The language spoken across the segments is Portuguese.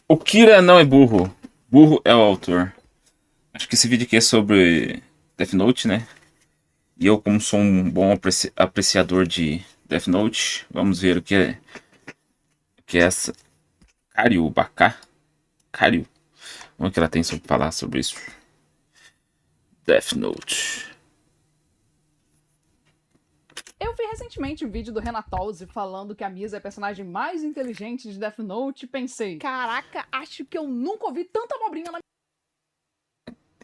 O Kira não é burro. Burro é o autor. Acho que esse vídeo aqui é sobre Death Note, né? E eu, como sou um bom apreciador de Death Note, vamos ver o que é essa Karyu Baka. Karyu. O que ela tem sobre falar sobre isso. Death Note. Eu vi recentemente um vídeo do Renatolzi falando que a Misa é a personagem mais inteligente de Death Note e pensei, caraca, acho que eu nunca ouvi tanta abobrinha na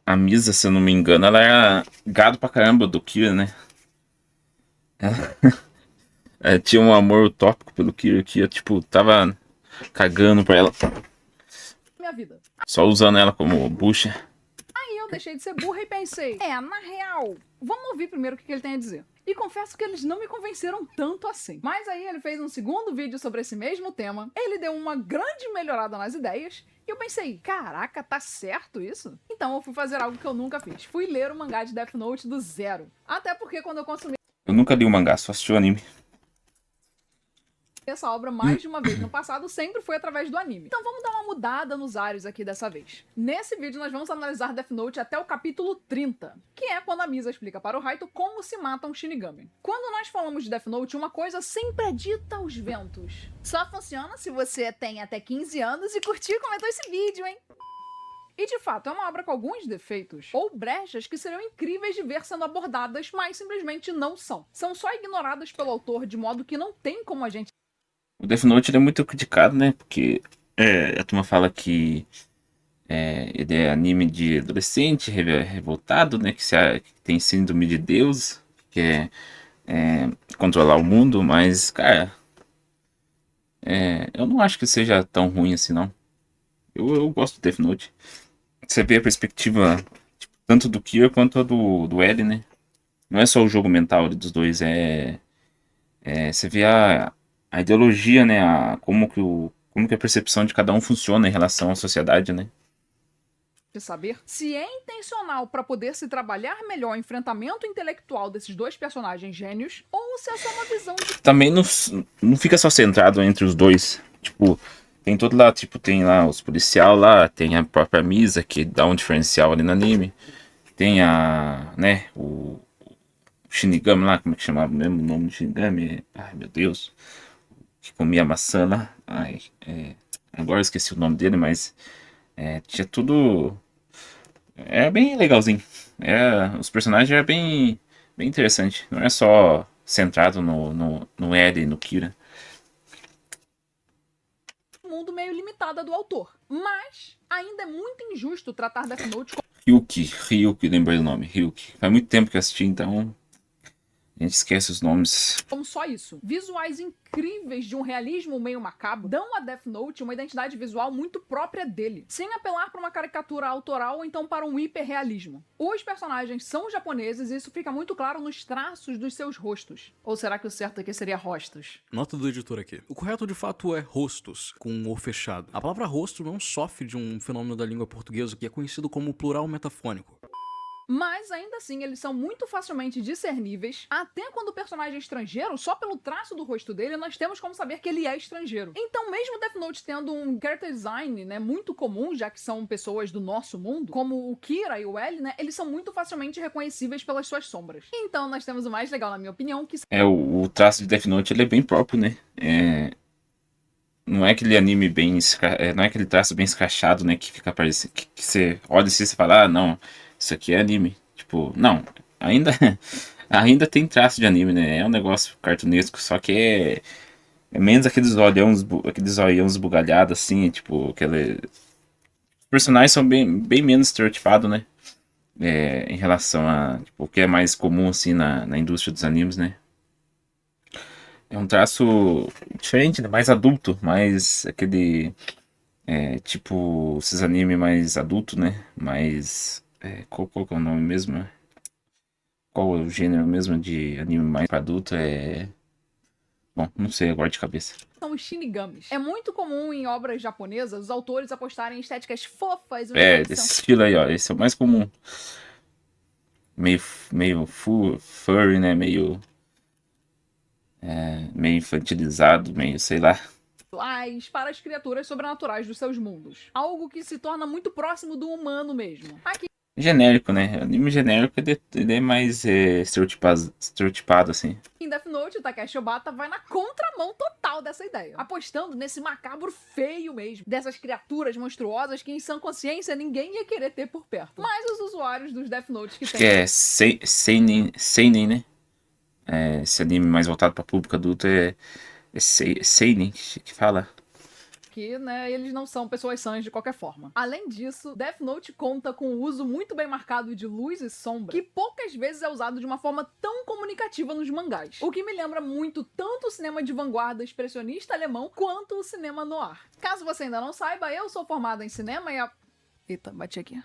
A Misa, se eu não me engano, ela era gado pra caramba do Kira, né? Ela tinha um amor utópico pelo Kira, que tipo, tava cagando pra ela. minha vida. Só usando ela como bucha. Aí eu deixei de ser burra e pensei, na real, vamos ouvir primeiro o que ele tem a dizer. E confesso que eles não me convenceram tanto assim. Mas aí ele fez um segundo vídeo sobre esse mesmo tema, ele deu uma grande melhorada nas ideias, e eu pensei, caraca, tá certo isso? Então eu fui fazer algo que eu nunca fiz. Fui ler o mangá de Death Note do zero. Até porque quando eu consumi Eu nunca li o mangá, só assisti o anime. essa obra mais de uma vez no passado sempre foi através do anime. Então vamos dar uma mudada nos ares aqui dessa vez. Nesse vídeo nós vamos analisar Death Note até o capítulo 30, que é quando a Misa explica para o Raito como se mata um Shinigami. Quando nós falamos de Death Note, uma coisa sempre é dita aos ventos. Só funciona se você tem até 15 anos e curtiu e comentou esse vídeo, hein? E de fato, é uma obra com alguns defeitos, ou brechas que seriam incríveis de ver sendo abordadas, mas simplesmente não são. São só ignoradas pelo autor de modo que não tem como a gente O Death Note ele é muito criticado, né? Porque a turma fala que ele é anime de adolescente, revoltado, né? Que tem síndrome de Deus, que é controlar o mundo, mas, cara, eu não acho que seja tão ruim assim, não. Eu gosto do Death Note. Você vê a perspectiva tipo, tanto do Kira quanto a do L, né? Não é só o jogo mental ali dos dois, você vê a ideologia, né? Como que a percepção de cada um funciona em relação à sociedade, né? saber se é intencional para poder se trabalhar melhor o enfrentamento intelectual desses dois personagens gênios ou se é só uma visão de Também não fica só centrado entre os dois. Tipo, tem todo lá, tipo, tem lá os policial lá, tem a própria Misa, que dá um diferencial ali no anime. Tem né, o Shinigami lá, como é que chamava mesmo o nome do Shinigami? Ai, meu Deus. Que comia maçã lá. Ai, agora eu esqueci o nome dele, mas tinha tudo. É bem legalzinho. Os personagens é bem interessante. Não é só centrado no L e no Kira. um mundo meio limitada do autor. Mas ainda é muito injusto tratar Death Note Ryuki, lembrei o nome. Ryuki. Faz muito tempo que eu assisti, então a gente esquece os nomes. como só isso. Visuais incríveis de um realismo meio macabro dão a Death Note uma identidade visual muito própria dele, sem apelar para uma caricatura autoral ou então para um hiperrealismo. Os personagens são japoneses e isso fica muito claro nos traços dos seus rostos. Ou será que o certo aqui seria rostos? Nota do editor aqui. O correto de fato é rostos, com um O fechado. A palavra rosto não sofre de um fenômeno da língua portuguesa que é conhecido como plural metafônico. Mas ainda assim, eles são muito facilmente discerníveis, até quando o personagem é estrangeiro, só pelo traço do rosto dele, nós temos como saber que ele é estrangeiro. Então, mesmo Death Note tendo um character design, né, muito comum, já que são pessoas do nosso mundo, como o Kira e o L, né, eles são muito facilmente reconhecíveis pelas suas sombras. Então, nós temos o mais legal, na minha opinião, que O traço de Death Note ele é bem próprio, né? Não é aquele anime não é aquele traço bem escrachado, né? Que fica parecendo. Que você olha assim e você fala, não, isso aqui é anime. Tipo, não, ainda, ainda tem traço de anime, né? É um negócio cartunesco, só que é menos aqueles olhões esbugalhados, assim, tipo, os personagens são bem menos estereotipados, né? Em relação a tipo, o que é mais comum, assim, na indústria dos animes, né? É um traço diferente, né? Mais adulto, mais aquele. Tipo, esses animes mais adulto, né? Mais. Qual que é o nome mesmo? Qual é o gênero mesmo de anime mais pra adulto? Bom, não sei agora de cabeça. são os Shinigamis. É muito comum em obras japonesas os autores apostarem em estéticas fofas, Desse estilo aí, ó. Esse é o mais comum. Meio furry, né? Meio infantilizado, meio, sei lá. para as criaturas sobrenaturais dos seus mundos. Algo que se torna muito próximo do humano mesmo. Aqui Genérico, né? Anime genérico, ele é mais estereotipado, assim. em Death Note, o Takeshi Obata vai na contramão total dessa ideia, apostando nesse macabro feio mesmo, dessas criaturas monstruosas que em sã consciência ninguém ia querer ter por perto. Mas os usuários dos Death Notes que Acho têm... que é Seinen, né? Esse anime mais voltado para público adulto é Seinen que fala. Que, né, eles não são pessoas sãs de qualquer forma. Além disso, Death Note conta com o uso muito bem marcado de luz e sombra, que poucas vezes é usado de uma forma tão comunicativa nos mangás. O que me lembra muito tanto o cinema de vanguarda expressionista alemão, quanto o cinema noir. Caso você ainda não saiba, eu sou formada em cinema e Eita, bati aqui.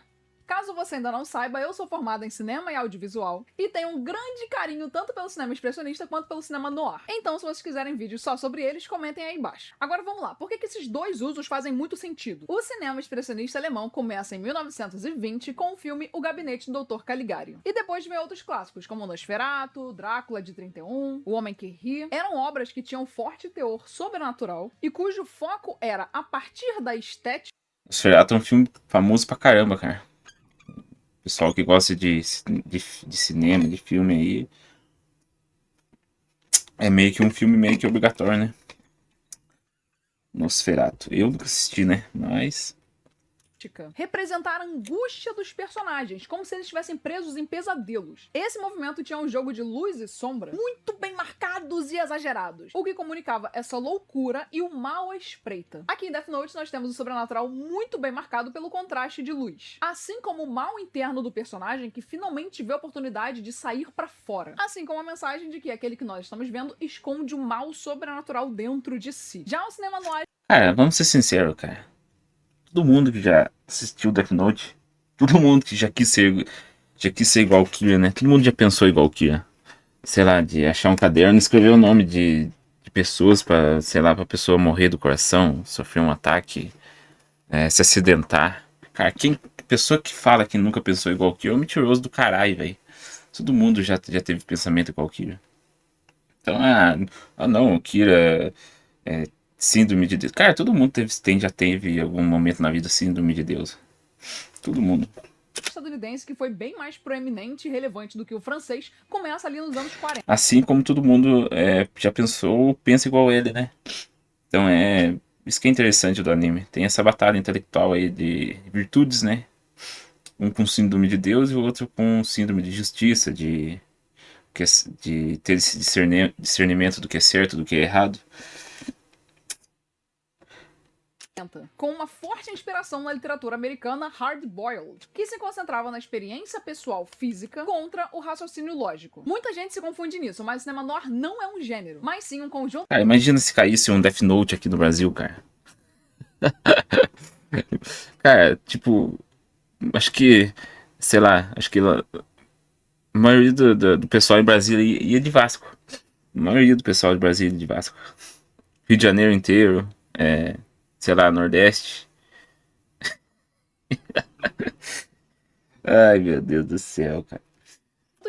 Caso você ainda não saiba, eu sou formada em cinema e audiovisual e tenho um grande carinho tanto pelo cinema expressionista quanto pelo cinema noir. Então, se vocês quiserem vídeos só sobre eles, comentem aí embaixo. Agora vamos lá, por que esses dois usos fazem muito sentido? O cinema expressionista alemão começa em 1920 com o filme O Gabinete do Dr. Caligari. E depois vem outros clássicos, como Nosferatu, Drácula de 31, O Homem que Ri. Eram obras que tinham forte teor sobrenatural e cujo foco era, a partir da estética... Nosferatu é um filme famoso pra caramba, cara. Pessoal que gosta de cinema, de filme aí. É meio que um filme meio que obrigatório, né? Nosferatu. Eu nunca assisti, né? Mas... representar a angústia dos personagens, como se eles estivessem presos em pesadelos. Esse movimento tinha um jogo de luz e sombra muito bem marcados e exagerados, o que comunicava essa loucura e o mal à espreita. Aqui em Death Note nós temos o sobrenatural muito bem marcado pelo contraste de luz, assim como o mal interno do personagem que finalmente vê a oportunidade de sair pra fora, assim como a mensagem de que aquele que nós estamos vendo esconde um mal sobrenatural dentro de si. Já o cinema noir... Cara, vamos ser sinceros, cara. Todo mundo que já assistiu Death Note, todo mundo que já quis ser igual o Kira, né? Todo mundo já pensou igual o Kira. Sei lá, de achar um caderno e escrever o nome de pessoas pra, sei lá, pra pessoa morrer do coração, sofrer um ataque, se acidentar. Cara, pessoa que fala que nunca pensou igual o Kira é um mentiroso do caralho, velho. Todo mundo já teve pensamento igual o Kira. Então, não, o Kira é síndrome de Deus. Cara, todo mundo já teve algum momento na vida síndrome de Deus. Todo mundo. O estadunidense, que foi bem mais proeminente e relevante do que o francês, começa ali nos anos 40. Assim como todo mundo já pensa igual ele, né? Então isso que é interessante do anime. Tem essa batalha intelectual aí de virtudes, né? Um com síndrome de Deus e o outro com síndrome de justiça, de ter esse discernimento do que é certo, do que é errado. Com uma forte inspiração na literatura americana hard-boiled, que se concentrava na experiência pessoal física contra o raciocínio lógico. Muita gente se confunde nisso, mas o cinema noir não é um gênero, mas sim um conjunto... Cara, imagina se caísse um Death Note aqui no Brasil, cara. Cara, tipo... Acho que... Sei lá, acho que a maioria do pessoal em Brasília ia de Vasco. A maioria do pessoal de Brasília ia de Vasco. Rio de Janeiro inteiro, sei lá, Nordeste. Ai, meu Deus do céu, cara.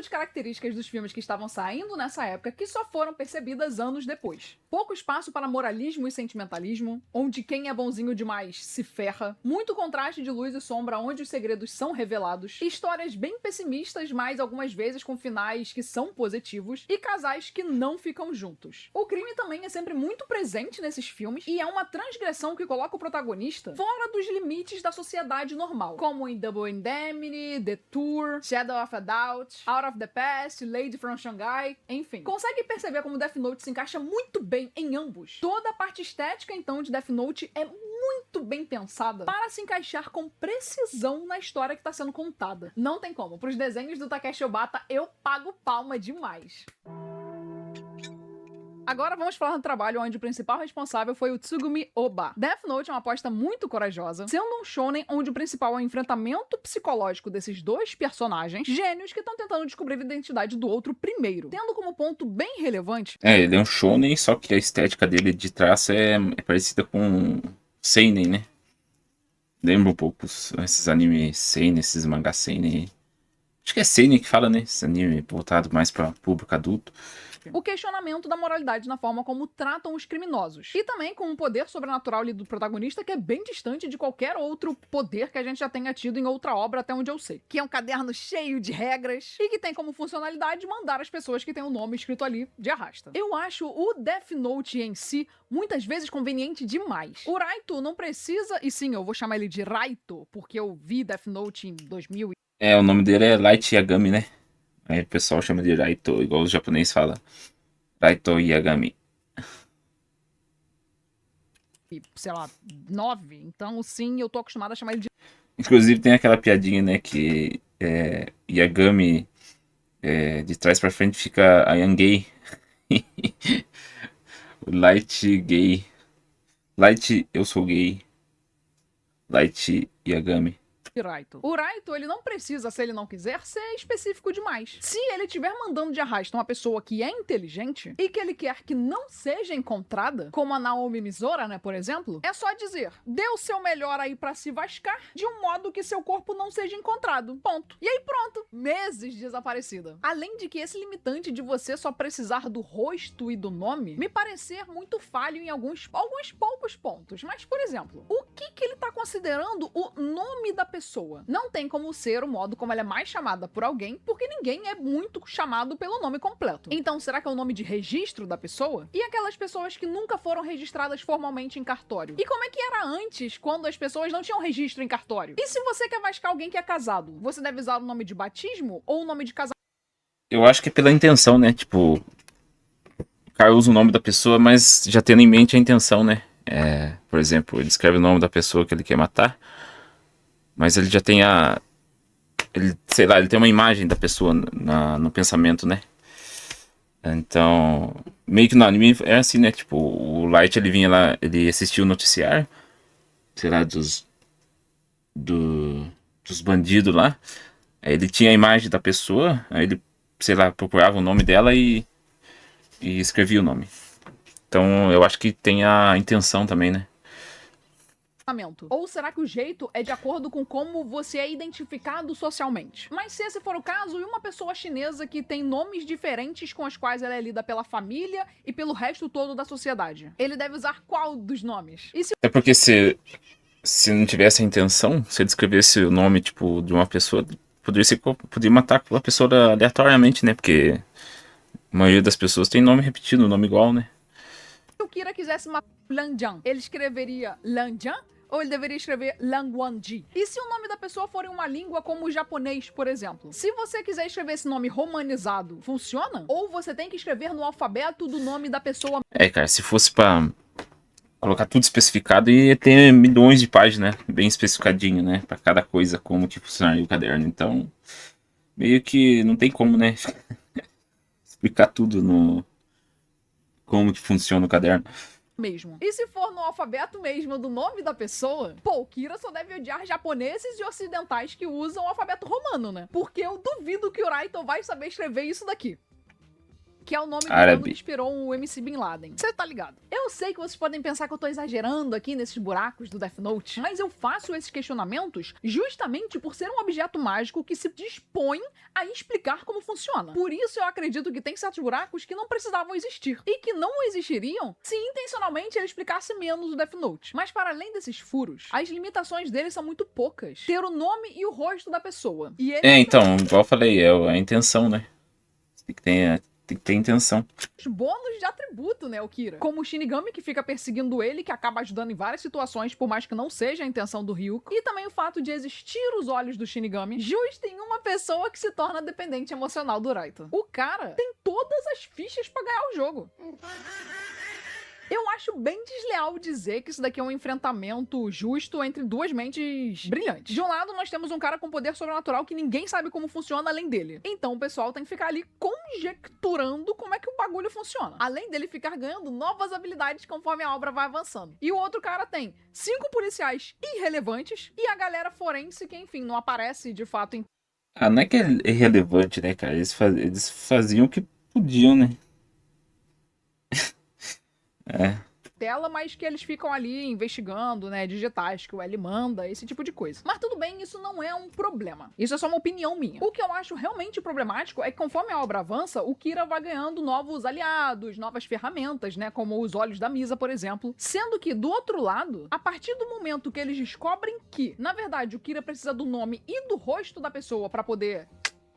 De características dos filmes que estavam saindo nessa época que só foram percebidas anos depois. Pouco espaço para moralismo e sentimentalismo, onde quem é bonzinho demais se ferra, muito contraste de luz e sombra onde os segredos são revelados, histórias bem pessimistas, mas algumas vezes com finais que são positivos, e casais que não ficam juntos. O crime também é sempre muito presente nesses filmes, e é uma transgressão que coloca o protagonista fora dos limites da sociedade normal, como em Double Indemnity, The Tour, Shadow of a Doubt, Out of the Past, Lady from Shanghai, enfim. Consegue perceber como Death Note se encaixa muito bem em ambos? Toda a parte estética, então, de Death Note é muito bem pensada para se encaixar com precisão na história que está sendo contada. Não tem como. Para os desenhos do Takeshi Obata, eu pago palma demais. Agora vamos falar do trabalho onde o principal responsável foi o Tsugumi Ohba. Death Note é uma aposta muito corajosa, sendo um shonen onde o principal é o enfrentamento psicológico desses dois personagens, gênios que estão tentando descobrir a identidade do outro primeiro, tendo como ponto bem relevante... Ele é um shonen, só que a estética dele de traço é parecida com seinen, né? Lembra um pouco esses animes seinen, esses mangás seinen. Acho que é seinen que fala, né? Esse anime voltado mais para público adulto. o questionamento da moralidade na forma como tratam os criminosos. E também com um poder sobrenatural ali do protagonista que é bem distante de qualquer outro poder que a gente já tenha tido em outra obra, até onde eu sei. Que é um caderno cheio de regras e que tem como funcionalidade mandar as pessoas que têm o nome escrito ali de arrasta. Eu acho o Death Note em si muitas vezes conveniente demais. O Raito não precisa, e sim, eu vou chamar ele de Raito, porque eu vi Death Note em 2000 O nome dele é Light Yagami, né? Aí o pessoal chama de Raito, igual os japoneses falam. Raito Yagami. e, sei lá, 9. Então, sim, eu tô acostumada a chamar ele de Inclusive tem aquela piadinha, né? Que Yagami de trás pra frente fica a Yangei. O Light gay. Light, eu sou gay. Light Yagami. Raito. O Raito, ele não precisa, se ele não quiser, ser específico demais. Se ele estiver mandando de arrasto uma pessoa que é inteligente e que ele quer que não seja encontrada, como a Naomi Misora, né, por exemplo, é só dizer, dê o seu melhor aí pra se vascar de um modo que seu corpo não seja encontrado. Ponto. E aí pronto. Meses desaparecida. Além de que esse limitante de você só precisar do rosto e do nome me parecer muito falho em alguns poucos pontos. Mas, por exemplo, o que ele tá considerando o nome da pessoa? Não tem como ser o modo como ela é mais chamada por alguém, porque ninguém é muito chamado pelo nome completo. Então, será que é o nome de registro da pessoa? E aquelas pessoas que nunca foram registradas formalmente em cartório? E como é que era antes, quando as pessoas não tinham registro em cartório? E se você quer vascar alguém que é casado, você deve usar o nome de batismo ou o nome de casamento? Eu acho que é pela intenção, né? Tipo, o cara usa o nome da pessoa, mas já tendo em mente a intenção, né? Por exemplo, ele escreve o nome da pessoa que ele quer matar, mas ele já tem sei lá, ele tem uma imagem da pessoa no pensamento, né? Então, meio que no anime é assim, né? Tipo, o Light, ele vinha lá, ele assistia o noticiário, sei lá, dos bandidos lá. Aí ele tinha a imagem da pessoa, aí ele, sei lá, procurava o nome dela e escrevia o nome. Então, eu acho que tem a intenção também, né? Ou será que o jeito é de acordo com como você é identificado socialmente? Mas se esse for o caso, e uma pessoa chinesa que tem nomes diferentes com os quais ela é lida pela família e pelo resto todo da sociedade? Ele deve usar qual dos nomes? E se É porque se não tivesse a intenção, se ele escrevesse o nome, tipo, de uma pessoa, poderia matar a pessoa aleatoriamente, né? Porque a maioria das pessoas tem nome repetido, nome igual, né? o Kira quisesse matar Lanjian, ele escreveria Lanjian? Ou ele deveria escrever Langwanji? E se o nome da pessoa for em uma língua como o japonês, por exemplo? Se você quiser escrever esse nome romanizado, funciona? Ou você tem que escrever no alfabeto do nome da pessoa? Cara, se fosse pra colocar tudo especificado, ia ter milhões de páginas, né? Bem especificadinho, né? Pra cada coisa, como que funcionaria o caderno. Então, meio que não tem como, né? Explicar tudo como que funciona o caderno. Mesmo. E se for no alfabeto mesmo do nome da pessoa, pô, o Kira só deve odiar japoneses e ocidentais que usam o alfabeto romano, né? Porque eu duvido que o Raito vai saber escrever isso daqui. Que é o nome do mano que inspirou o MC Bin Laden. Você tá ligado? Eu sei que vocês podem pensar que eu tô exagerando aqui nesses buracos do Death Note, mas eu faço esses questionamentos justamente por ser um objeto mágico que se dispõe a explicar como funciona. Por isso eu acredito que tem certos buracos que não precisavam existir. E que não existiriam se intencionalmente ele explicasse menos o Death Note. Mas para além desses furos, as limitações dele são muito poucas. Ter o nome e o rosto da pessoa. E ele então, igual eu falei, é a intenção, né? Tem que ter intenção. Os bônus de atributo, né, o Kira? Como o Shinigami, que fica perseguindo ele, que acaba ajudando em várias situações, por mais que não seja a intenção do Ryuko. E também o fato de existir os olhos do Shinigami, justo em uma pessoa que se torna dependente emocional do Raito. O cara tem todas as fichas pra ganhar o jogo. Eu acho bem desleal dizer que isso daqui é um enfrentamento justo entre duas mentes brilhantes. De um lado, nós temos um cara com poder sobrenatural que ninguém sabe como funciona além dele. Então o pessoal tem que ficar ali conjecturando como é que o bagulho funciona. Além dele ficar ganhando novas habilidades conforme a obra vai avançando. E o outro cara tem 5 policiais irrelevantes e a galera forense que, enfim, não aparece de fato em... Não é que é irrelevante, né, cara? Eles faziam o que podiam, né? tela, mas que eles ficam ali investigando, né, digitais que o L manda, esse tipo de coisa. Mas tudo bem, isso não é um problema. Isso é só uma opinião minha. O que eu acho realmente problemático é que conforme a obra avança, o Kira vai ganhando novos aliados, novas ferramentas, né, como os olhos da Misa, por exemplo. Sendo que, do outro lado, a partir do momento que eles descobrem que, na verdade, o Kira precisa do nome e do rosto da pessoa pra poder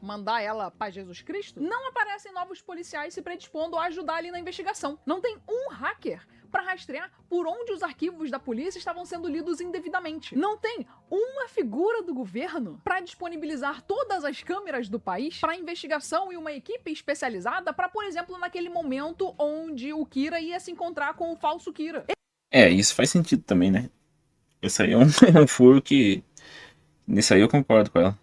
mandar ela pra Jesus Cristo, não aparecem novos policiais se predispondo a ajudar ali na investigação. Não tem um hacker pra rastrear por onde os arquivos da polícia estavam sendo lidos indevidamente. Não tem uma figura do governo pra disponibilizar todas as câmeras do país pra investigação e uma equipe especializada pra, por exemplo, naquele momento onde o Kira ia se encontrar com o falso Kira. Isso faz sentido também, né? Esse aí é um, é um furo que... Nisso aí eu concordo com ela.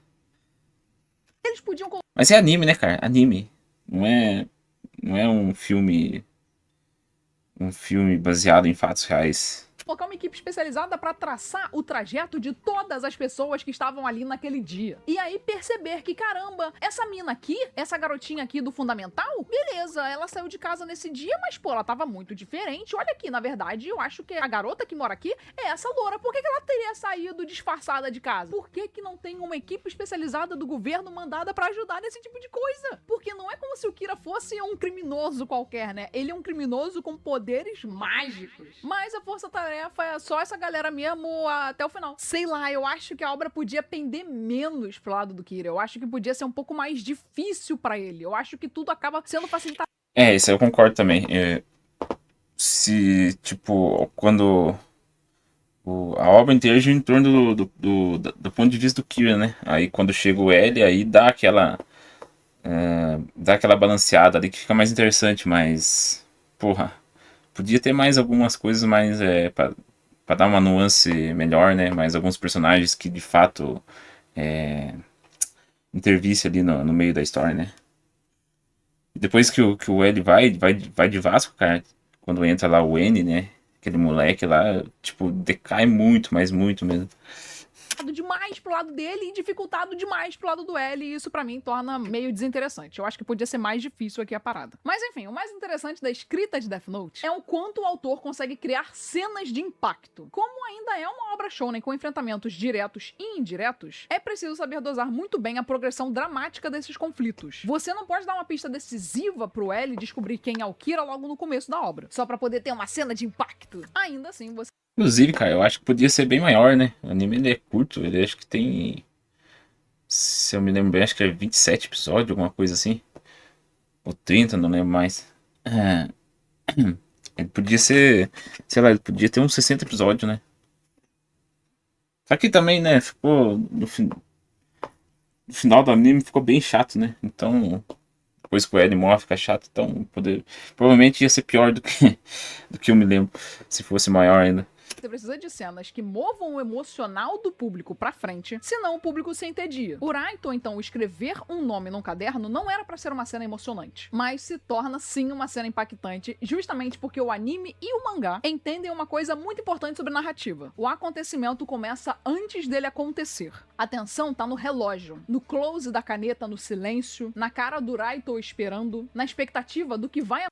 Eles podiam Mas é anime, né, cara? Anime. Não é um filme baseado em fatos reais. colocar uma equipe especializada pra traçar o trajeto de todas as pessoas que estavam ali naquele dia. E aí perceber que, caramba, essa mina aqui, essa garotinha aqui do fundamental, beleza, ela saiu de casa nesse dia, mas pô, ela tava muito diferente. Olha aqui, na verdade, eu acho que a garota que mora aqui é essa loura. Por que ela teria saído disfarçada de casa? Por que não tem uma equipe especializada do governo mandada pra ajudar nesse tipo de coisa? Porque não é como se o Kira fosse um criminoso qualquer, né? Ele é um criminoso com poderes mágicos. Mas a força-tarefa é só essa galera mesmo até o final. Sei lá, eu acho que a obra podia pender menos pro lado do Kira. Eu acho que podia ser um pouco mais difícil pra ele. Eu acho que tudo acaba sendo facilitado. Isso aí eu concordo também. Se, tipo, quando a obra inteira gira em torno do ponto de vista do Kira, né? Aí quando chega o L, aí dá aquela balanceada ali que fica mais interessante, mas, porra, podia ter mais algumas coisas mais pra dar uma nuance melhor, né? Mais alguns personagens que de fato intervisse ali no meio da história, né? E depois que o L vai de Vasco, cara, quando entra lá o N, né? Aquele moleque lá, tipo, decai muito, mas muito mesmo. Demais pro lado dele e dificultado demais pro lado do L, e isso pra mim torna meio desinteressante. Eu acho que podia ser mais difícil aqui a parada. Mas enfim, o mais interessante da escrita de Death Note é o quanto o autor consegue criar cenas de impacto. Como ainda é uma obra shonen com enfrentamentos diretos e indiretos, é preciso saber dosar muito bem a progressão dramática desses conflitos. Você não pode dar uma pista decisiva pro L descobrir quem é o Kira logo no começo da obra, só pra poder ter uma cena de impacto. Ainda assim, você... Inclusive, cara, eu acho que podia ser bem maior, né? O anime ele é curto, ele acho que tem... Se eu me lembro bem, acho que é 27 episódios, alguma coisa assim. Ou 30, não lembro mais. Ele podia ser... Sei lá, ele podia ter uns 60 episódios, né? Só que também, né, ficou... No final do anime ficou bem chato, né? Então... Depois que o L morre, fica chato. Então, provavelmente ia ser pior do que eu me lembro. Se fosse maior ainda. Você precisa de cenas que movam o emocional do público pra frente, senão o público se entedia. O Raito, então, escrever um nome num caderno não era pra ser uma cena emocionante, mas se torna sim uma cena impactante, justamente porque o anime e o mangá entendem uma coisa muito importante sobre narrativa. O acontecimento começa antes dele acontecer. A atenção tá no relógio, no close da caneta, no silêncio, na cara do Raito esperando, na expectativa do que vai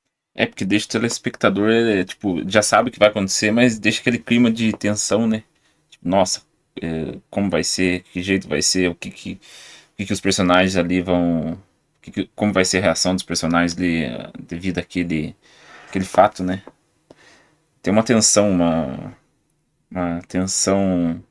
porque deixa o telespectador, tipo, já sabe o que vai acontecer, mas deixa aquele clima de tensão, né? Tipo, nossa, como vai ser, que jeito vai ser, o que os personagens ali vão... como vai ser a reação dos personagens ali, devido àquele fato, né? Tem uma tensão, uma tensão...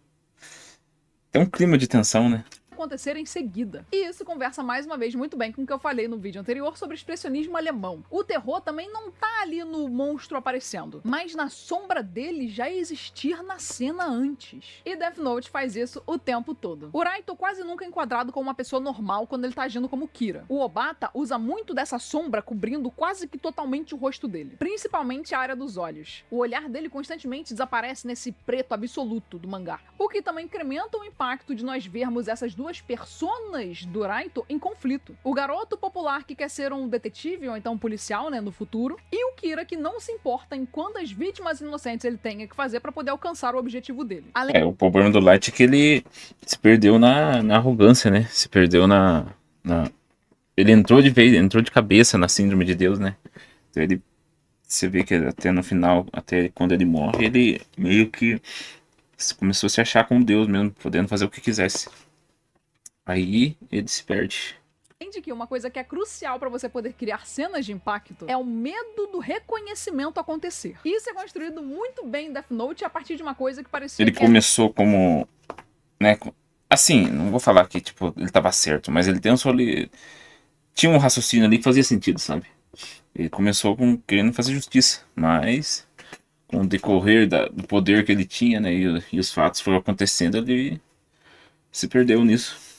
Tem um clima de tensão, né? acontecer em seguida. E isso conversa mais uma vez muito bem com o que eu falei no vídeo anterior sobre expressionismo alemão. O terror também não tá ali no monstro aparecendo, mas na sombra dele já existir na cena antes. E Death Note faz isso o tempo todo. O Raito quase nunca é enquadrado como uma pessoa normal quando ele tá agindo como Kira. O Obata usa muito dessa sombra cobrindo quase que totalmente o rosto dele, principalmente a área dos olhos. O olhar dele constantemente desaparece nesse preto absoluto do mangá, o que também incrementa o impacto de nós vermos essas duas personas do Raito em conflito. O garoto popular que quer ser um detetive ou então um policial, né, no futuro, e o Kira que não se importa em quantas vítimas inocentes ele tenha que fazer pra poder alcançar o objetivo dele. O problema do Light é que ele se perdeu na arrogância, né? Se perdeu Ele entrou de cabeça na síndrome de Deus, né? Então ele você vê que até no final, até quando ele morre, ele meio que começou a se achar como Deus mesmo, podendo fazer o que quisesse. Aí ele se perde. Entende que uma coisa que é crucial pra você poder criar cenas de impacto é o medo do reconhecimento acontecer. Isso é construído muito bem em Death Note a partir de uma coisa que parecia Ele que começou como, né, assim, não vou falar que tipo ele tava certo, mas ele tem tinha um raciocínio ali que fazia sentido, sabe? Ele começou querendo fazer justiça, mas com o decorrer do poder que ele tinha, né, e os fatos foram acontecendo, ele se perdeu nisso.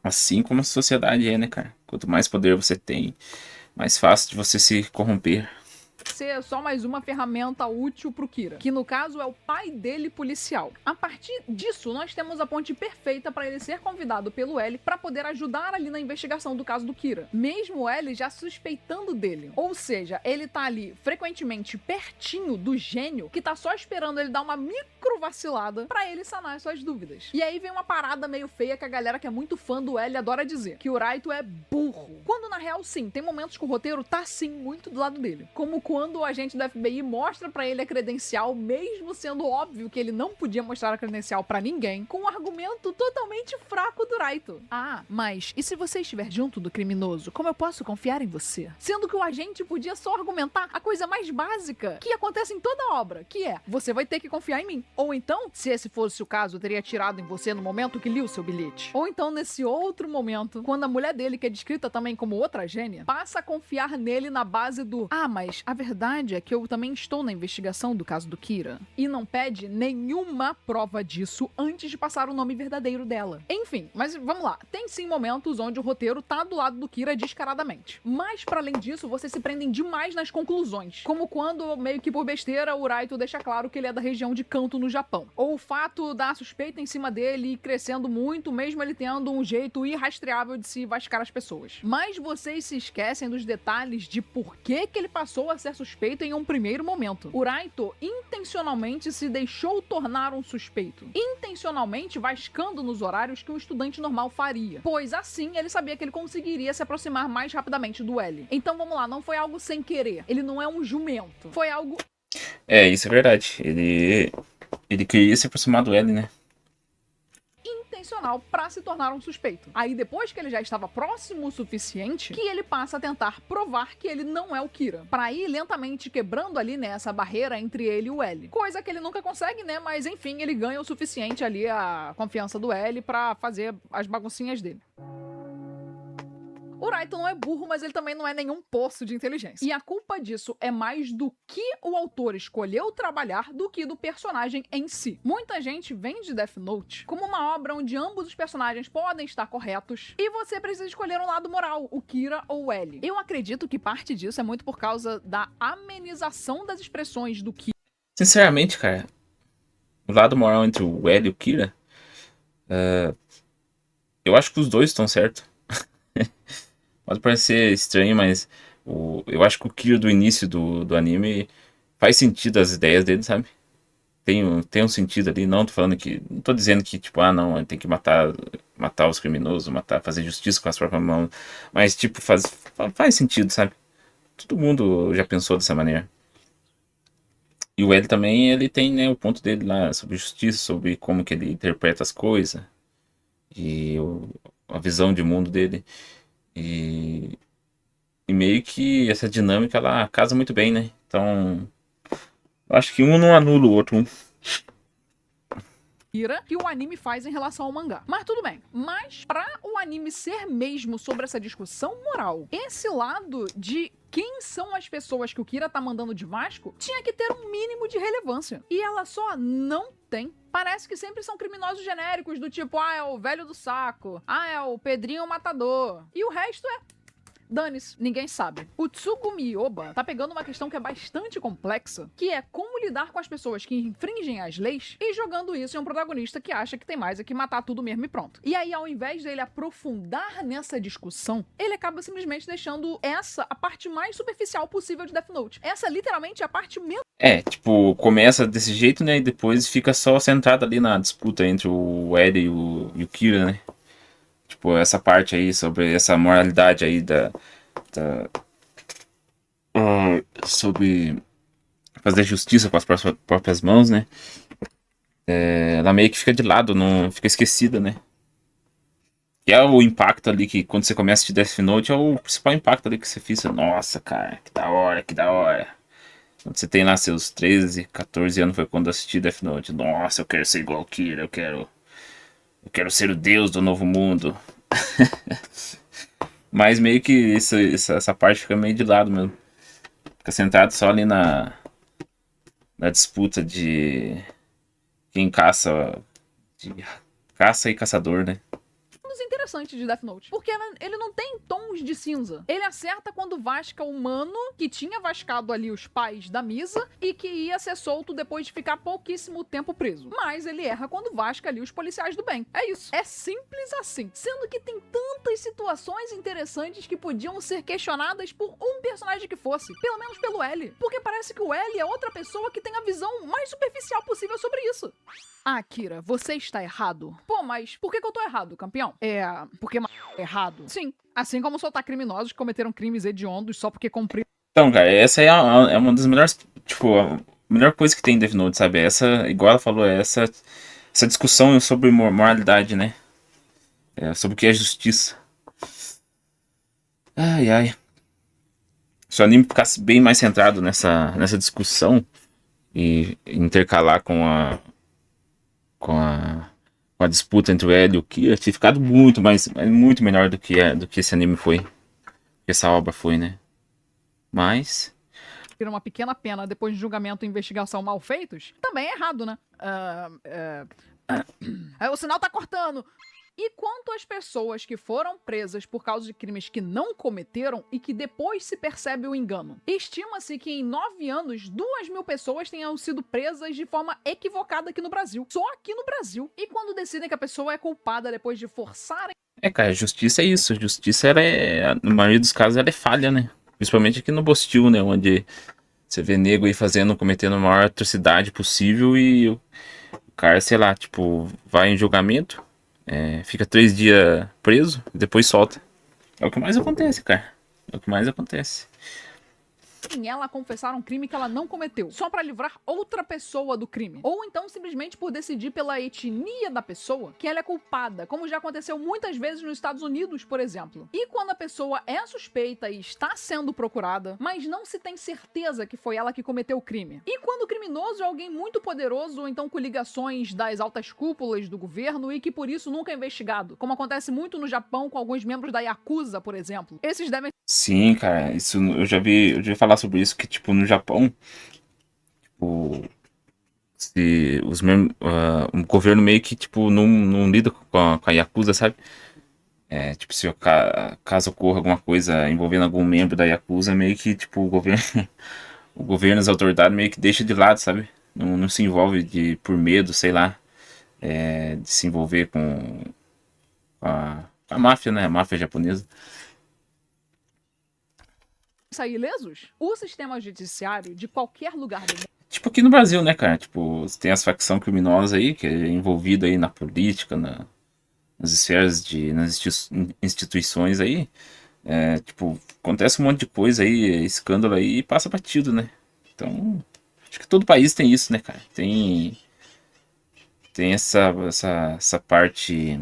Assim como a sociedade é, né, cara? Quanto mais poder você tem, mais fácil de você se corromper. ser só mais uma ferramenta útil pro Kira, que no caso é o pai dele policial. A partir disso, nós temos a ponte perfeita para ele ser convidado pelo L para poder ajudar ali na investigação do caso do Kira, mesmo o L já suspeitando dele. Ou seja, ele tá ali frequentemente pertinho do gênio que tá só esperando ele dar uma micro vacilada para ele sanar suas dúvidas. E aí vem uma parada meio feia que a galera que é muito fã do L adora dizer, que o Raito é burro. Quando na real sim, tem momentos que o roteiro tá sim muito do lado dele. Como quando o agente da FBI mostra pra ele a credencial, mesmo sendo óbvio que ele não podia mostrar a credencial pra ninguém, com um argumento totalmente fraco do Raito. Ah, mas e se você estiver junto do criminoso, como eu posso confiar em você? Sendo que o agente podia só argumentar a coisa mais básica que acontece em toda a obra, que é, você vai ter que confiar em mim. Ou então, se esse fosse o caso, eu teria atirado em você no momento que li o seu bilhete. Ou então, nesse outro momento, quando a mulher dele, que é descrita também como outra gênia, passa a confiar nele na base do mas a verdade é que eu também estou na investigação do caso do Kira. E não pede nenhuma prova disso antes de passar o nome verdadeiro dela. Enfim, mas vamos lá. Tem sim momentos onde o roteiro tá do lado do Kira descaradamente. Mas para além disso, vocês se prendem demais nas conclusões. Como quando, meio que por besteira, o Raito deixa claro que ele é da região de Kanto, no Japão. Ou o fato da suspeita em cima dele ir crescendo muito, mesmo ele tendo um jeito irrastreável de se vascar as pessoas. Mas vocês se esquecem dos detalhes de por que ele passou a ser suspeito em um primeiro momento. O Raito intencionalmente se deixou tornar um suspeito, intencionalmente vascando nos horários que um estudante normal faria, pois assim ele sabia que ele conseguiria se aproximar mais rapidamente do L. Então vamos lá, não foi algo sem querer, ele não é um jumento, foi algo... Isso é verdade, ele queria se aproximar do L, né? intencional para se tornar um suspeito. Aí depois que ele já estava próximo o suficiente, que ele passa a tentar provar que ele não é o Kira, para ir lentamente quebrando ali, né, essa barreira entre ele e o L. Coisa que ele nunca consegue, né, mas enfim, ele ganha o suficiente ali a confiança do L para fazer as baguncinhas dele. O Raito não é burro, mas ele também não é nenhum poço de inteligência. E a culpa disso é mais do que o autor escolheu trabalhar do que do personagem em si. Muita gente vende Death Note como uma obra onde ambos os personagens podem estar corretos e você precisa escolher um lado moral, o Kira ou o L. Eu acredito que parte disso é muito por causa da amenização das expressões do Kira. Sinceramente, cara, o lado moral entre o L e o Kira, eu acho que os dois estão certos. Pode parecer estranho, mas eu acho que o Kira do início do anime faz sentido as ideias dele, sabe? Tem um sentido ali, não tô falando que... Não tô dizendo que, tipo, não, tem que matar os criminosos, fazer justiça com as próprias mãos. Mas, tipo, faz sentido, sabe? Todo mundo já pensou dessa maneira. E o L também, ele tem, né, o ponto dele lá sobre justiça, sobre como que ele interpreta as coisas. E a visão de mundo dele. E meio que essa dinâmica, ela casa muito bem, né? Então, eu acho que um não anula o outro. Que o anime faz em relação ao mangá. Mas tudo bem. Mas pra o anime ser mesmo sobre essa discussão moral, esse lado de quem são as pessoas que o Kira tá mandando de Vasco tinha que ter um mínimo de relevância. E ela só não tem. Parece que sempre são criminosos genéricos do tipo, é o velho do saco, é o Pedrinho Matador. E o resto é... dane-se, ninguém sabe. O Tsugumi Oba tá pegando uma questão que é bastante complexa, que é como lidar com as pessoas que infringem as leis e jogando isso em um protagonista que acha que tem mais é que matar tudo mesmo e pronto. E aí, ao invés dele aprofundar nessa discussão, ele acaba simplesmente deixando essa a parte mais superficial possível de Death Note. Essa, literalmente, é a parte menos... tipo, começa desse jeito, né? E depois fica só centrado ali na disputa entre o L e o Kira, né? Tipo, essa parte aí sobre essa moralidade aí sobre fazer justiça com as próprias mãos, né? Ela meio que fica de lado, não fica esquecida, né? E é o impacto ali que quando você começa a assistir Death Note, é o principal impacto ali que você fica. Nossa, cara, que da hora, que da hora. Quando você tem lá seus 13, 14 anos, foi quando eu assisti Death Note. Nossa, eu quero ser igual o Kira, eu quero ser o deus do novo mundo. Mas meio que essa parte fica meio de lado mesmo. Fica centrado só ali na disputa de quem caça, de caça e caçador, né? Interessante de Death Note, porque ele não tem tons de cinza. Ele acerta quando vasca o humano que tinha vascado ali os pais da Misa e que ia ser solto depois de ficar pouquíssimo tempo preso. Mas ele erra quando vasca ali os policiais do bem. É isso. É simples assim. Sendo que tem tantas situações interessantes que podiam ser questionadas por um personagem que fosse. Pelo menos pelo L. Porque parece que o L é outra pessoa que tem a visão mais superficial possível sobre isso. Ah, Kira, você está errado. Pô, mas por que eu tô errado, campeão? Porque é errado. Sim, assim como soltar criminosos que cometeram crimes hediondos só porque cumpriram. Então, cara, essa é uma das melhores, tipo, a melhor coisa que tem em Death Note, sabe? Essa, igual ela falou, essa discussão sobre moralidade, né? Sobre o que é justiça. Ai, ai. Se o anime ficasse bem mais centrado nessa discussão e intercalar com a disputa entre o L e o Kira, tinha ficado muito melhor do que esse anime foi. Que essa obra foi, né? Mas uma pequena pena depois de julgamento e investigação mal feitos, também é errado, né? O sinal tá cortando. E quanto às pessoas que foram presas por causa de crimes que não cometeram e que depois se percebe o engano? Estima-se que em 9 anos, 2.000 pessoas tenham sido presas de forma equivocada aqui no Brasil. Só aqui no Brasil. E quando decidem que a pessoa é culpada depois de forçarem... cara, justiça é isso. Justiça, na maioria dos casos, ela é falha, né? Principalmente aqui no Bostil, né? Onde você vê nego aí cometendo a maior atrocidade possível e o cara, sei lá, tipo, vai em julgamento, fica 3 dias preso e depois solta. É o que mais acontece, cara. É o que mais acontece. ela confessar um crime que ela não cometeu, só pra livrar outra pessoa do crime. Ou então simplesmente por decidir pela etnia da pessoa que ela é culpada, como já aconteceu muitas vezes nos Estados Unidos, por exemplo. E quando a pessoa é suspeita e está sendo procurada, mas não se tem certeza que foi ela que cometeu o crime. E quando o criminoso é alguém muito poderoso, ou então com ligações das altas cúpulas do governo e que por isso nunca é investigado, como acontece muito no Japão com alguns membros da Yakuza, por exemplo. Esses devem... Sim, cara, isso eu já vi falar sobre isso, que tipo, no Japão, tipo, se o governo meio que tipo não lida com a Yakuza, sabe? Tipo, se caso ocorra alguma coisa envolvendo algum membro da Yakuza, meio que tipo o governo, as autoridades meio que deixa de lado, sabe? Não se envolve por medo, sei lá, de se envolver com a máfia, né? A máfia japonesa. sair ilesos? O sistema judiciário de qualquer lugar do mundo... Tipo aqui no Brasil, né, cara? Tipo, tem as facções criminosas aí, que é envolvida aí na política, nas esferas nas instituições aí. Tipo, acontece um monte de coisa aí, escândalo aí, e passa batido, né? Então, acho que todo país tem isso, né, cara? Tem essa parte...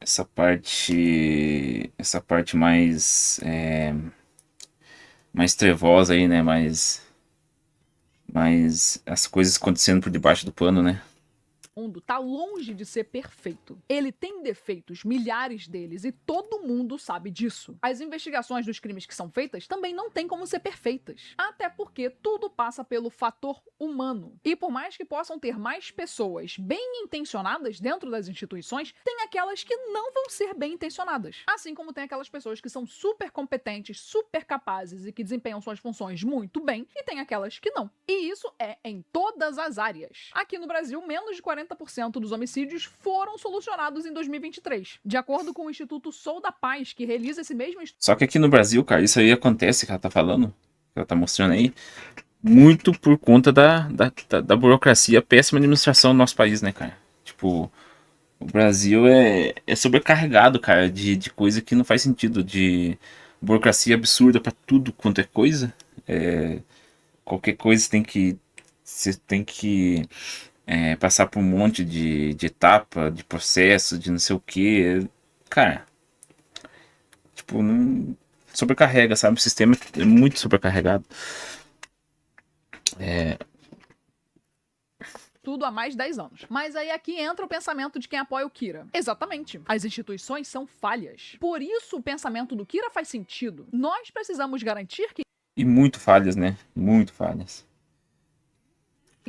Essa parte mais trevosa aí, né? Mais as coisas acontecendo por debaixo do pano, né? O mundo tá longe de ser perfeito. Ele tem defeitos, milhares deles, e todo mundo sabe disso. As investigações dos crimes que são feitas também não têm como ser perfeitas. Até porque tudo passa pelo fator humano. E por mais que possam ter mais pessoas bem intencionadas dentro das instituições, tem aquelas que não vão ser bem intencionadas. Assim como tem aquelas pessoas que são super competentes, super capazes e que desempenham suas funções muito bem, e tem aquelas que não. E isso é em todas as áreas. Aqui no Brasil, menos de 40% dos homicídios foram solucionados em 2023, de acordo com o Instituto Sou da Paz, que realiza esse mesmo estudo. Só que aqui no Brasil, cara, isso aí acontece, que ela tá falando, que ela tá mostrando aí, muito por conta da burocracia, péssima administração do nosso país, né, cara? Tipo, o Brasil é sobrecarregado, cara, de coisa que não faz sentido, de burocracia absurda pra tudo quanto é coisa. Qualquer coisa você tem que passar por um monte de etapa, de processo, de não sei o que. Cara, tipo, não sobrecarrega, sabe? O sistema é muito sobrecarregado. Tudo há mais de 10 anos. Mas aí aqui entra o pensamento de quem apoia o Kira. Exatamente. As instituições são falhas. Por isso o pensamento do Kira faz sentido. Nós precisamos garantir que E muito falhas, né? Muito falhas.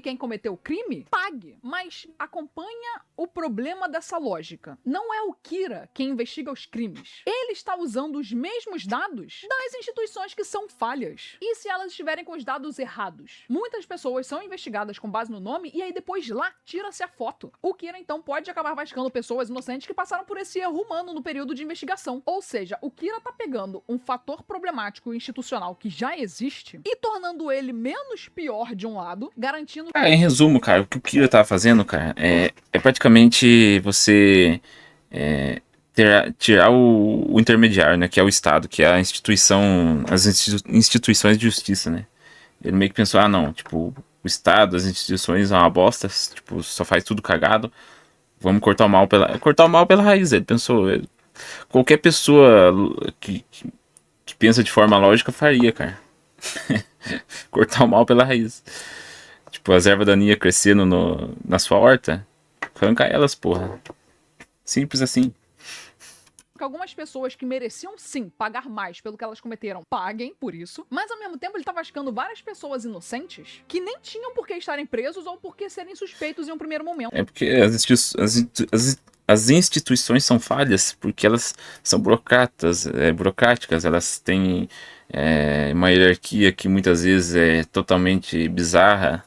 quem cometeu o crime pague. Mas acompanha o problema dessa lógica. Não é o Kira quem investiga os crimes. Ele está usando os mesmos dados das instituições que são falhas. E se elas estiverem com os dados errados? Muitas pessoas são investigadas com base no nome e aí depois lá tira-se a foto. O Kira então pode acabar vascando pessoas inocentes que passaram por esse erro humano no período de investigação. Ou seja, o Kira tá pegando um fator problemático institucional que já existe e tornando ele menos pior de um lado, garantindo Em resumo, cara, o que o Kira tá fazendo, cara, é praticamente você tirar o intermediário, né, que é o Estado, que é a instituição, instituições de justiça, né. Ele meio que pensou, não, tipo, o Estado, as instituições são uma bosta, tipo, só faz tudo cagado, vamos cortar o mal pela raiz. Ele pensou, qualquer pessoa que pensa de forma lógica faria, cara. Cortar o mal pela raiz. Tipo, as ervas daninhas crescendo na sua horta, arranca elas, porra. Simples assim. que algumas pessoas que mereciam sim pagar mais pelo que elas cometeram paguem por isso, mas ao mesmo tempo ele tá vascando várias pessoas inocentes que nem tinham por que estarem presos ou por que serem suspeitos em um primeiro momento. É porque as instituições são falhas porque elas são burocráticas, elas têm uma hierarquia que muitas vezes é totalmente bizarra,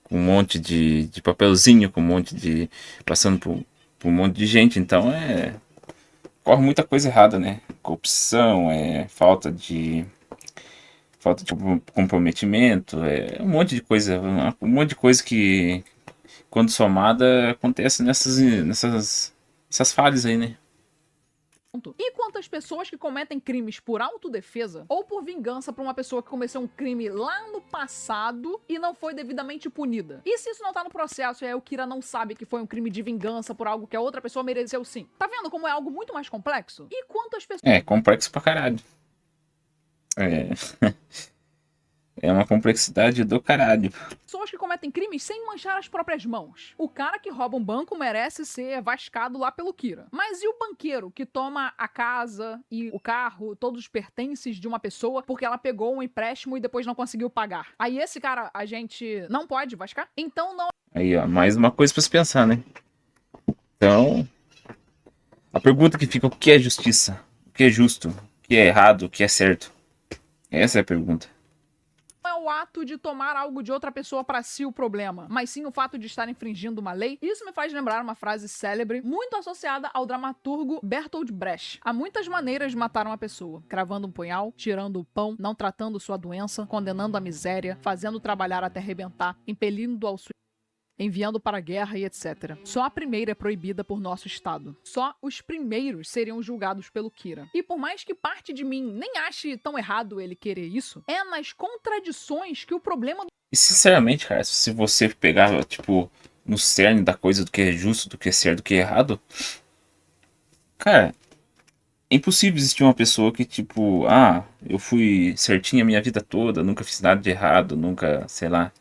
com um monte de papelzinho, com um monte de. Passando por um monte de gente, então corre muita coisa errada, né? Corrupção, falta de comprometimento, um monte de coisa que, quando somada, acontece nessas falhas aí, né? E quantas pessoas que cometem crimes por autodefesa ou por vingança por uma pessoa que cometeu um crime lá no passado e não foi devidamente punida? E se isso não tá no processo e aí o Kira não sabe que foi um crime de vingança por algo que a outra pessoa mereceu sim? Tá vendo como é algo muito mais complexo? E quantas pessoas... Complexo pra caralho. É uma complexidade do caralho. Pessoas que cometem crimes sem manchar as próprias mãos. O cara que rouba um banco merece ser vascado lá pelo Kira. Mas e o banqueiro que toma a casa e o carro, todos os pertences de uma pessoa porque ela pegou um empréstimo e depois não conseguiu pagar? Aí esse cara a gente não pode vascar? Então não... Aí, ó, mais uma coisa pra se pensar, né? Então, a pergunta que fica, o que é justiça? O que é justo? O que é errado? O que é certo? Essa é a pergunta. Não é o ato de tomar algo de outra pessoa para si o problema, mas sim o fato de estar infringindo uma lei. Isso me faz lembrar uma frase célebre, muito associada ao dramaturgo Bertolt Brecht. Há muitas maneiras de matar uma pessoa: cravando um punhal, tirando o pão, não tratando sua doença, condenando a miséria, fazendo trabalhar até arrebentar, impelindo ao suicídio, enviando para a guerra e etc. Só a primeira é proibida por nosso Estado. Só os primeiros seriam julgados pelo Kira. E por mais que parte de mim nem ache tão errado ele querer isso, é nas contradições que o problema... E sinceramente, cara, se você pegar, tipo, no cerne da coisa do que é justo, do que é certo, do que é errado, cara, é impossível existir uma pessoa que, tipo, eu fui certinho a minha vida toda, nunca fiz nada de errado, nunca, sei lá,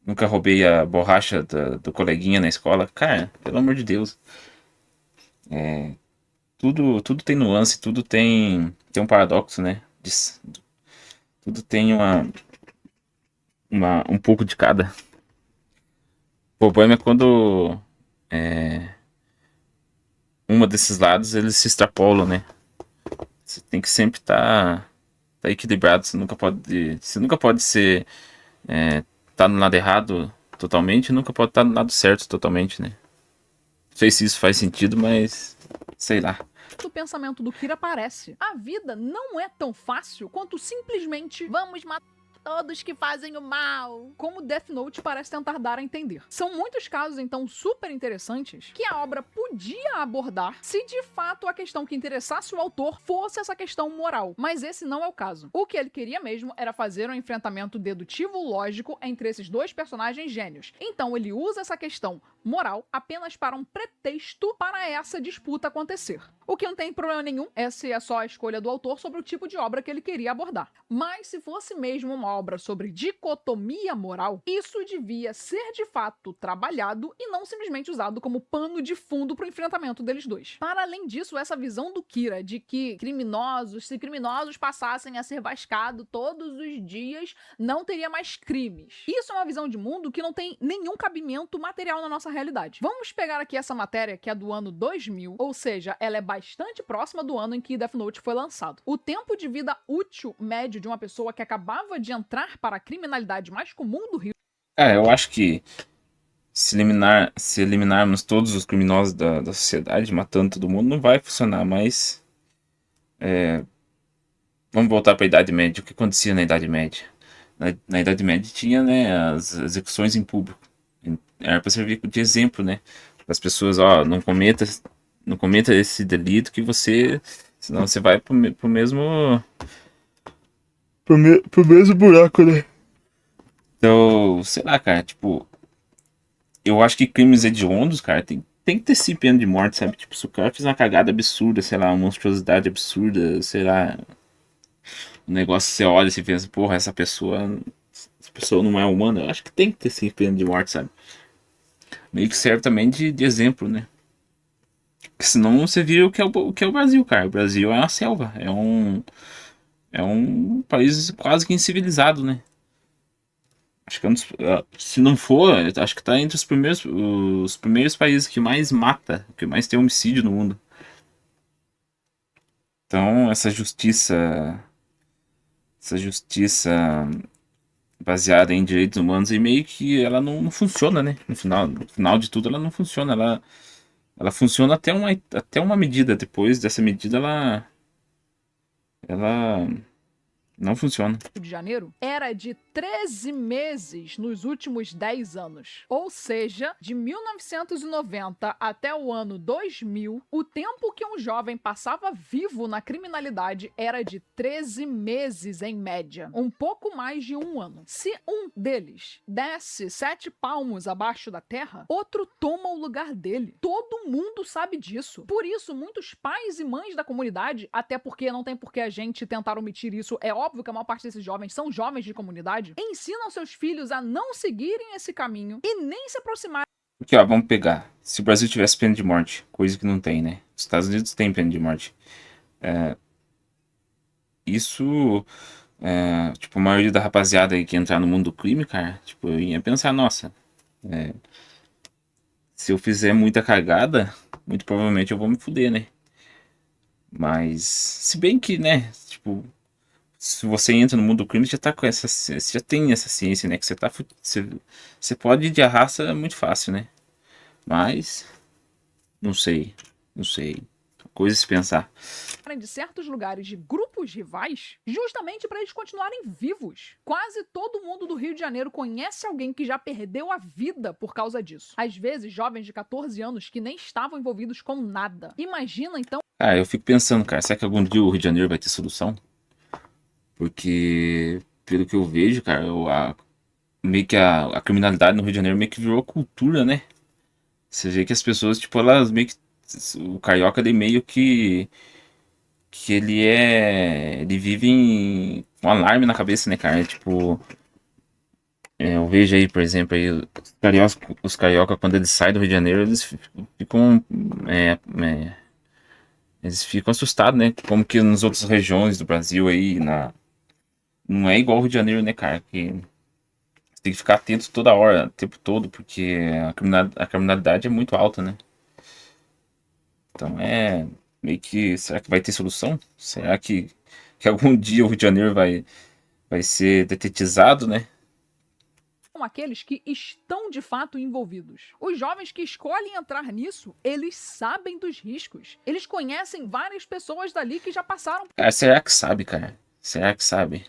nunca roubei a borracha do coleguinha na escola. Cara, pelo amor de Deus. Tudo tem nuance, tudo tem um paradoxo, né? Tudo tem um pouco de cada. O problema é quando uma desses lados eles se extrapolam, né? Você tem que sempre estar equilibrado. Você nunca pode ser tá no lado errado totalmente, nunca pode estar no lado certo totalmente, né? Não sei se isso faz sentido, mas sei lá. O pensamento do Kira parece: a vida não é tão fácil quanto simplesmente vamos matar todos que fazem o mal. Como Death Note parece tentar dar a entender. São muitos casos, então, super interessantes que a obra podia abordar se de fato a questão que interessasse o autor fosse essa questão moral. Mas esse não é o caso. O que ele queria mesmo era fazer um enfrentamento dedutivo lógico entre esses dois personagens gênios. Então ele usa essa questão moral apenas para um pretexto para essa disputa acontecer. O que não tem problema nenhum, essa é só a escolha do autor sobre o tipo de obra que ele queria abordar. Mas se fosse mesmo uma obra sobre dicotomia moral, isso devia ser de fato trabalhado e não simplesmente usado como pano de fundo para o enfrentamento deles dois. Para além disso, essa visão do Kira de que se criminosos passassem a ser vascados todos os dias, não teria mais crimes. Isso é uma visão de mundo que não tem nenhum cabimento material na nossa realidade. Vamos pegar aqui essa matéria que é do ano 2000, ou seja, ela é bastante próxima do ano em que Death Note foi lançado. O tempo de vida útil médio de uma pessoa que acabava de entrar para a criminalidade mais comum do Rio. Eu acho que se eliminarmos todos os criminosos da sociedade, matando todo mundo, não vai funcionar, mas vamos voltar para a Idade Média. O que acontecia na Idade Média? Na Idade Média tinha, né, as execuções em público. Era para servir de exemplo, né? Para as pessoas, não cometa esse delito que senão você vai pro mesmo buraco, né? Então, sei lá, cara, tipo, eu acho que crimes hediondos, cara, tem que ter sim pena de morte, sabe? Tipo, se o cara fez uma cagada absurda, sei lá, uma monstruosidade absurda, sei lá, um negócio que você olha e você pensa, porra, essa pessoa não é humana, eu acho que tem que ter sim pena de morte, sabe? Meio que serve também de exemplo, né? Porque senão você vira o que é o Brasil, cara. O Brasil é uma selva, é um país quase que incivilizado, né? Acho que se não for, acho que tá entre os primeiros países que mais mata, que mais tem homicídio no mundo. Então, essa justiça baseada em direitos humanos e meio que ela não funciona, né? No final de tudo, ela não funciona. Ela funciona até uma medida. Depois dessa medida, ela não funciona. Rio de Janeiro era de 13 meses nos últimos 10 anos. Ou seja, de 1990 até o ano 2000, o tempo que um jovem passava vivo na criminalidade era de 13 meses em média. Um pouco mais de um ano. Se um deles desce 7 palmos abaixo da terra, outro toma o lugar dele. Todo mundo sabe disso. Por isso, muitos pais e mães da comunidade, até porque não tem por que a gente tentar omitir isso, é óbvio que a maior parte desses jovens são jovens de comunidade, ensinam seus filhos a não seguirem esse caminho e nem se aproximarem. Porque, vamos pegar. Se o Brasil tivesse pena de morte, coisa que não tem, né? Os Estados Unidos têm pena de morte. Tipo, a maioria da rapaziada aí que entrar no mundo do crime, cara, tipo, eu ia pensar, nossa, se eu fizer muita cagada, muito provavelmente eu vou me fuder, né? Mas, se bem que, né, tipo, se você entra no mundo do crime, você já tem essa ciência, né? Que você pode ir de arraça muito fácil, né? Mas não sei. Coisa a se pensar. De certos lugares de grupos rivais, justamente para eles continuarem vivos. Quase todo mundo do Rio de Janeiro conhece alguém que já perdeu a vida por causa disso. Às vezes, jovens de 14 anos que nem estavam envolvidos com nada. Imagina, então... Eu fico pensando, cara, será que algum dia o Rio de Janeiro vai ter solução? Porque, pelo que eu vejo, cara, meio que a criminalidade no Rio de Janeiro meio que virou cultura, né? Você vê que as pessoas, tipo, elas meio que... O carioca, ele meio que ele vive com um alarme na cabeça, né, cara? Tipo, eu vejo aí, por exemplo, aí, os carioca, quando eles saem do Rio de Janeiro, eles ficam assustados, né? Como que nas outras regiões do Brasil aí, não é igual ao Rio de Janeiro, né, cara? Que você tem que ficar atento toda hora, o tempo todo, porque a criminalidade é muito alta, né? Então meio que, será que vai ter solução? Será que algum dia o Rio de Janeiro vai ser detetizado, né? São aqueles que estão de fato envolvidos. Os jovens que escolhem entrar nisso, eles sabem dos riscos. Eles conhecem várias pessoas dali que já passaram. Será que sabe, cara? Será que sabe?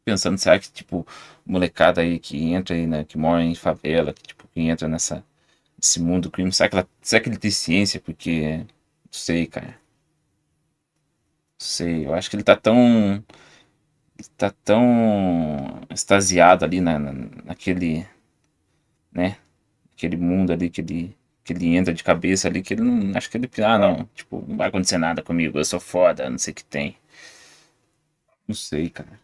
pensando, será que, tipo, molecada aí que entra aí, né, que mora em favela, que, tipo, que entra nesse mundo do crime, será que ele tem ciência? Porque, não sei, cara, não sei, eu acho que ele tá tão extasiado ali naquele, né, aquele mundo ali que ele entra de cabeça ali, que ele não, acho que ele, não, tipo, não vai acontecer nada comigo, eu sou foda, não sei o que tem, não sei, cara.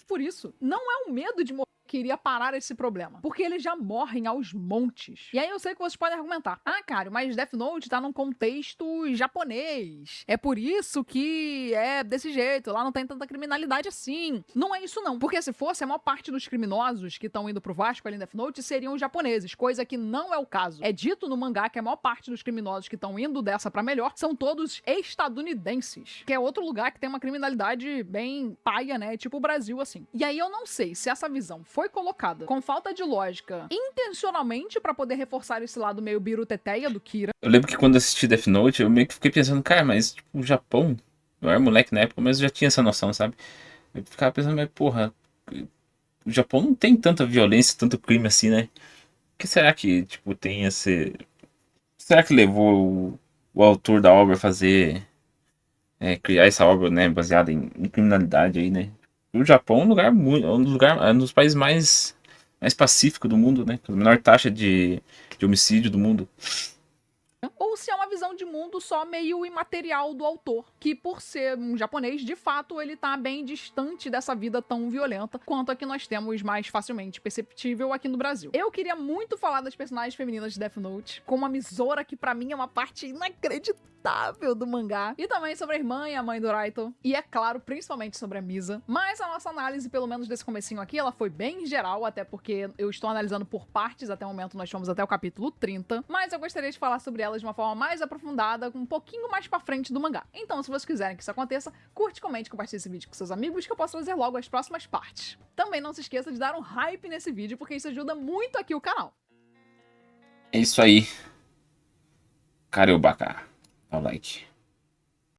Por isso, não é o medo de morrer que iria parar esse problema, porque eles já morrem aos montes. E aí eu sei que vocês podem argumentar: ah, cara, mas Death Note tá num contexto japonês, é por isso que é desse jeito, lá não tem tanta criminalidade assim. Não é isso não, porque se fosse, a maior parte dos criminosos que estão indo pro Vasco ali em Death Note seriam japoneses, coisa que não é o caso. É dito no mangá que a maior parte dos criminosos que estão indo dessa pra melhor são todos estadunidenses, que é outro lugar que tem uma criminalidade bem paia, né, tipo o Brasil assim. E aí eu não sei se essa visão foi colocada com falta de lógica intencionalmente pra poder reforçar esse lado meio biruteteia do Kira. Eu lembro que quando eu assisti Death Note, eu meio que fiquei pensando, cara, mas tipo, o Japão, eu era moleque na época, mas eu já tinha essa noção, sabe? Eu ficava pensando, mas porra, o Japão não tem tanta violência, tanto crime assim, né? O que será que, tipo, tem esse. Será que levou o autor da obra a criar essa obra, né, baseada em criminalidade aí, né? O Japão é um dos países mais pacíficos do mundo, né? Com a menor taxa de homicídio do mundo. Ou se é uma visão de mundo só meio imaterial do autor, que por ser um japonês, de fato, ele tá bem distante dessa vida tão violenta quanto a que nós temos mais facilmente perceptível aqui no Brasil. Eu queria muito falar das personagens femininas de Death Note, como a Misora, que pra mim é uma parte inacreditável do mangá, e também sobre a irmã e a mãe do Raito, e é claro, principalmente sobre a Misa. Mas a nossa análise, pelo menos desse comecinho aqui, ela foi bem geral, até porque eu estou analisando por partes, até o momento nós fomos até o capítulo 30, mas eu gostaria de falar sobre elas de uma forma mais aprofundada, um pouquinho mais pra frente do mangá. Então, se vocês quiserem que isso aconteça, curte, comente, compartilhe esse vídeo com seus amigos, que eu posso trazer logo as próximas partes. Também não se esqueça de dar um hype nesse vídeo, porque isso ajuda muito aqui o canal. É isso aí. Kareobaka. Dá o like.